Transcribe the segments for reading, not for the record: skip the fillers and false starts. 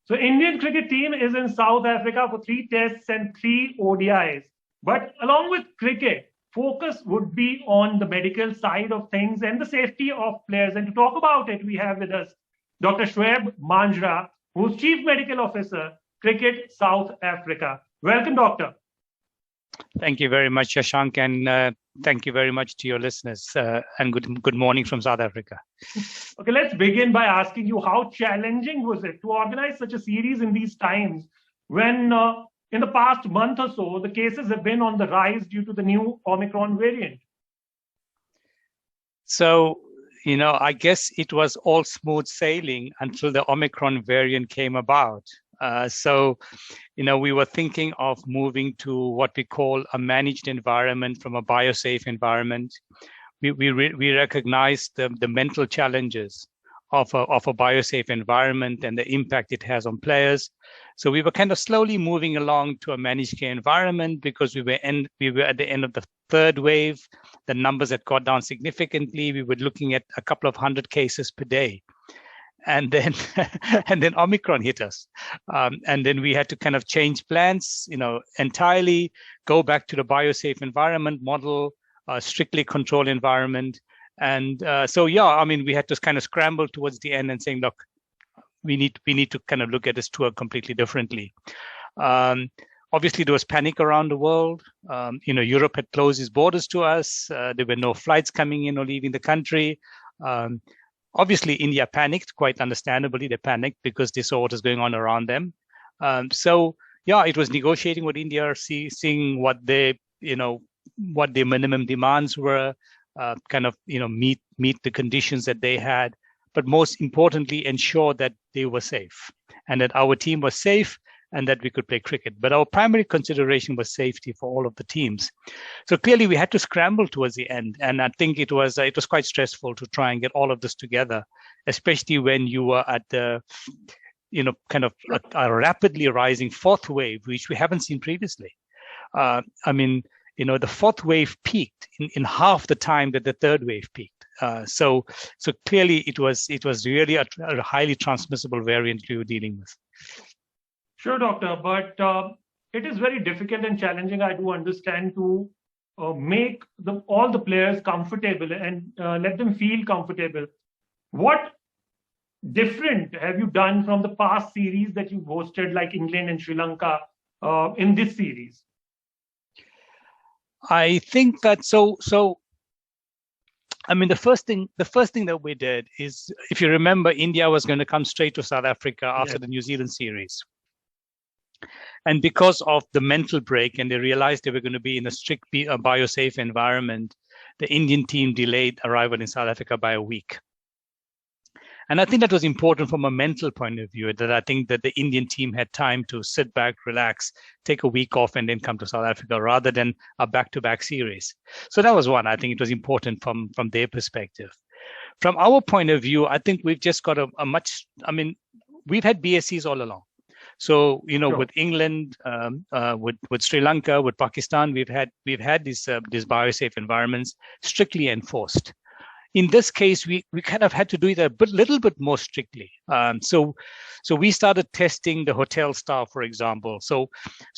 So Indian cricket team is in South Africa for 3 tests and 3 ODIs. But along with cricket, focus would be on the medical side of things and the safety of players. And to talk about it, we have with us Dr. Shuaib Manjra, who's Chief Medical Officer, Cricket South Africa. Welcome, Doctor. Thank you very much, Shashank, and thank you very much to your listeners, and good morning from South Africa. Okay, let's begin by asking you, how challenging was it to organize such a series in these times when in the past month or so, the cases have been on the rise due to the new Omicron variant? So, I guess it was all smooth sailing until the Omicron variant came about. We were thinking of moving to what we call a managed environment from a biosafe environment. We recognize the mental challenges of a biosafe environment and the impact it has on players. So we were kind of slowly moving along to a managed care environment because we were at the end of the third wave. The numbers had got down significantly. We were looking at a couple of hundred cases per day. And then Omicron hit us. And then we had to kind of change plans, entirely go back to the biosafe environment model, strictly controlled environment. And we had to kind of scramble towards the end and saying, look, we need to kind of look at this tour completely differently. Obviously, there was panic around the world. Europe had closed its borders to us. There were no flights coming in or leaving the country. Obviously, India panicked, quite understandably. They panicked because they saw what was going on around them. It was negotiating with India, seeing what their minimum demands were, meet the conditions that they had, but most importantly, ensure that they were safe and that our team was safe and that we could play cricket. But our primary consideration was safety for all of the teams. So clearly we had to scramble towards the end. And I think it was quite stressful to try and get all of this together, especially when you were at the, a rapidly rising fourth wave, which we haven't seen previously. The fourth wave peaked in half the time that the third wave peaked. So clearly it was really a highly transmissible variant we were dealing with. Sure, doctor, but it is very difficult and challenging, I do understand, to make all the players comfortable and let them feel comfortable. What different have you done from the past series that you've hosted, like England and Sri Lanka, in this series? I think that the first thing that we did is, if you remember, India was going to come straight to South Africa after the New Zealand series. And because of the mental break, and they realized they were going to be in a strict biosafe environment, the Indian team delayed arrival in South Africa by a week. And I think that was important from a mental point of view, that I think that the Indian team had time to sit back, relax, take a week off, and then come to South Africa rather than a back-to-back series. So that was one. I think it was important from their perspective. From our point of view, I think we've just got we've had BSCs all along. So, sure. With England, with Sri Lanka, with Pakistan, we've had these biosafe environments strictly enforced. In this case, we kind of had to do it a little bit more strictly. So we started testing the hotel staff, for example. So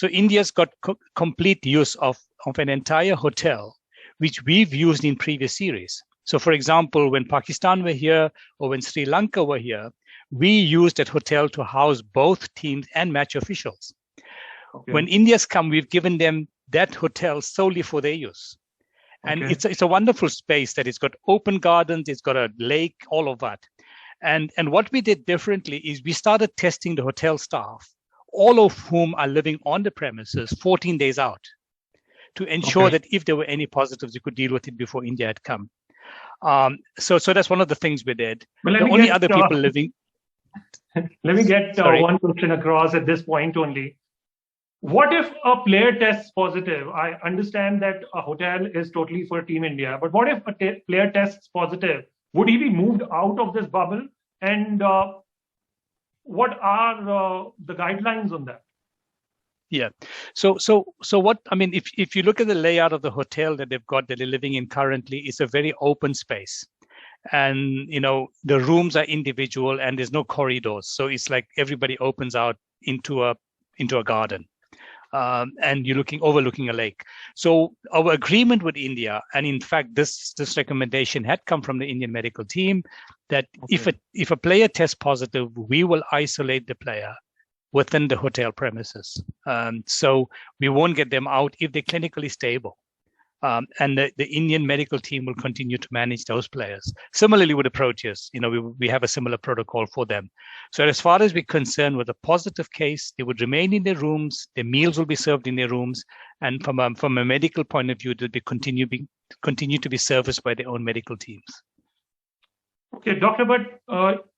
India's got complete use of an entire hotel, which we've used in previous series. So, for example, when Pakistan were here or when Sri Lanka were here, we used that hotel to house both teams and match officials. Okay. When India's come, we've given them that hotel solely for their use. And it's a wonderful space that it's got open gardens, it's got a lake, all of that. And what we did differently is we started testing the hotel staff, all of whom are living on the premises 14 days out, to ensure that if there were any positives, we could deal with it before India had come. So that's one of the things we did. Well, the only other people living. Let me get one question across at this point only. What if a player tests positive? I understand that a hotel is totally for Team India, but what if a player tests positive? Would he be moved out of this bubble? And what are the guidelines on that? Yeah. So what, if you look at the layout of the hotel that they've got, that they're living in currently, it's a very open space. and the rooms are individual and there's no corridors, so it's like everybody opens out into a garden, and you're overlooking a lake. So our agreement with India, and in fact this recommendation had come from the Indian medical team, that if a player tests positive, we will isolate the player within the hotel premises, so we won't get them out if they're clinically stable. And the Indian medical team will continue to manage those players. Similarly with the Proteas, we have a similar protocol for them. So as far as we're concerned, with a positive case, they would remain in their rooms, their meals will be served in their rooms, and from a medical point of view, they'll be continue to be serviced by their own medical teams. Okay, doctor, but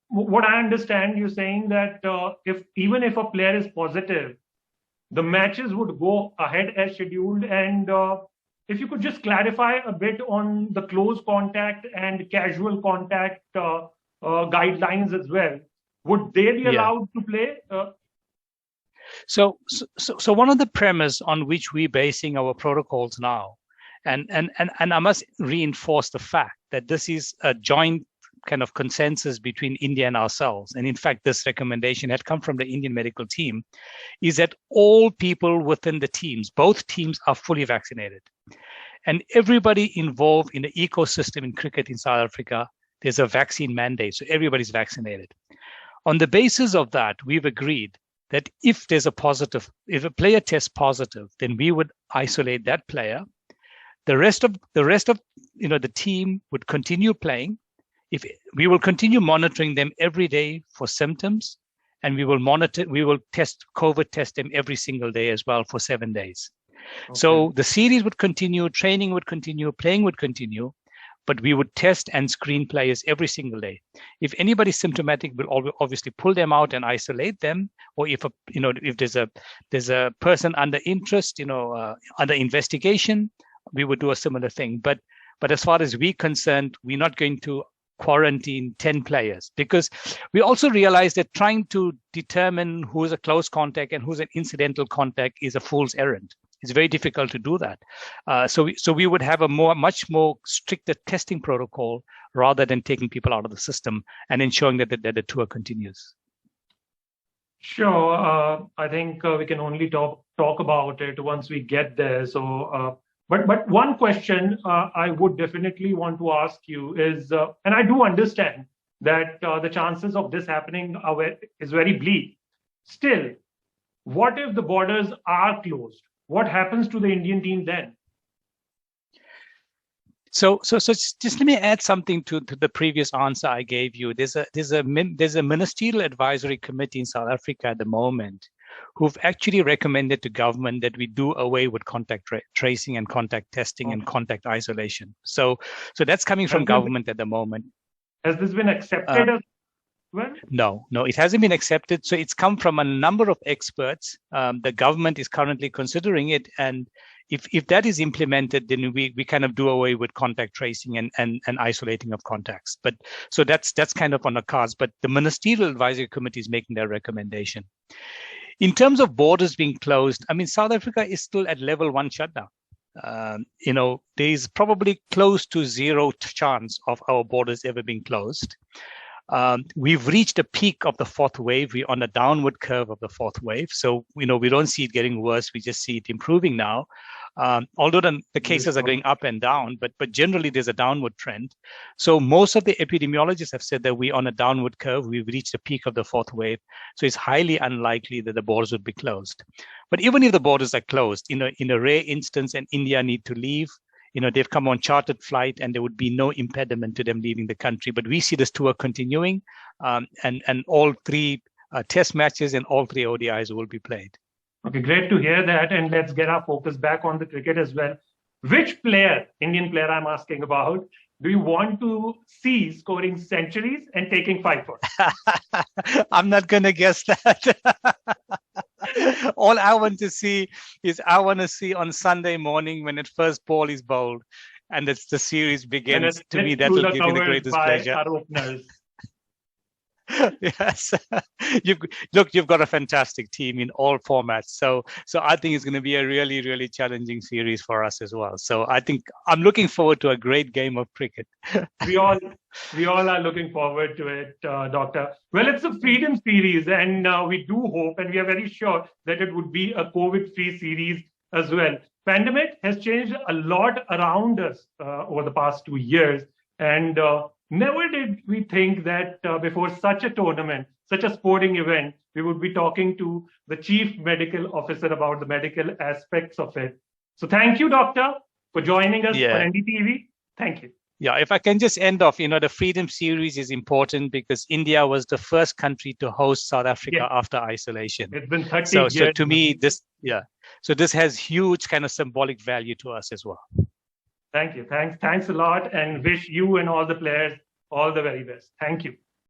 what I understand, you're saying that even if a player is positive, the matches would go ahead as scheduled, and if you could just clarify a bit on the close contact and casual contact guidelines as well. Would they be allowed to play? So one of the premise on which we're basing our protocols now, and I must reinforce the fact that this is a joint kind of consensus between India and ourselves. And in fact, this recommendation had come from the Indian medical team, is that all people within the teams, both teams, are fully vaccinated. And everybody involved in the ecosystem in cricket in South Africa, there's a vaccine mandate. So everybody's vaccinated. On the basis of that, we've agreed that if a player tests positive, then we would isolate that player. The rest of the team would continue playing. If we will continue monitoring them every day for symptoms, and we will COVID test them every single day as well for 7 days. Okay. So the series would continue, training would continue, playing would continue, but we would test and screen players every single day. If anybody's symptomatic, we'll obviously pull them out and isolate them. Or if there's a person under interest, under investigation, we would do a similar thing. But as far as we're concerned, we're not going to quarantine 10 players, because we also realize that trying to determine who's a close contact and who's an incidental contact is a fool's errand. It's very difficult to do that. So we would have a much more stricter testing protocol rather than taking people out of the system and ensuring that the tour continues. Sure. I think we can only talk about it once we get there. So, but one question I would definitely want to ask you is, and I do understand that the chances of this happening is very bleak. Still, what if the borders are closed? What happens to the Indian team then? So just let me add something to the previous answer I gave you. There's a ministerial advisory committee in South Africa at the moment who've actually recommended to government that we do away with contact tracing and contact testing and contact isolation. So that's coming from government at the moment. Has this been accepted as well? No, it hasn't been accepted. So it's come from a number of experts. The government is currently considering it, and if that is implemented, then we kind of do away with contact tracing and isolating of contacts. But so that's kind of on the cards. But the ministerial advisory committee is making their recommendation. In terms of borders being closed, I mean, South Africa is still at level 1 shutdown. There's probably close to zero chance of our borders ever being closed. We've reached a peak of the fourth wave. We're on a downward curve of the fourth wave. So, we don't see it getting worse. We just see it improving now. Although the cases are going up and down, but generally there's a downward trend. So most of the epidemiologists have said that we're on a downward curve. We've reached the peak of the fourth wave. So it's highly unlikely that the borders would be closed. But even if the borders are closed, in a rare instance and India need to leave, they've come on chartered flight and there would be no impediment to them leaving the country. But we see this tour continuing, and all three test matches and all three ODIs will be played. Okay, great to hear that. And let's get our focus back on the cricket as well. Which player, Indian player I'm asking about, do you want to see scoring centuries and taking 5 for? I'm not going to guess that. All I want to see is on Sunday morning when the first ball is bowled and the series begins. To me, that will give me the greatest pleasure. Yes, you've got a fantastic team in all formats. So I think it's going to be a really, really challenging series for us as well. So I think I'm looking forward to a great game of cricket. we all are looking forward to it, Doctor. Well, it's a freedom series, and we do hope, and we are very sure that it would be a COVID-free series as well. Pandemic has changed a lot around us over the past 2 years, and never did we think that before such a tournament, such a sporting event, we would be talking to the chief medical officer about the medical aspects of it. So thank you, Doctor, for joining us on NDTV. Thank you. Yeah, if I can just end off, the Freedom Series is important because India was the first country to host South Africa after isolation. It's been 30 years. So to me, this has huge kind of symbolic value to us as well. Thank you. Thanks a lot, and wish you and all the players all the very best. Thank you.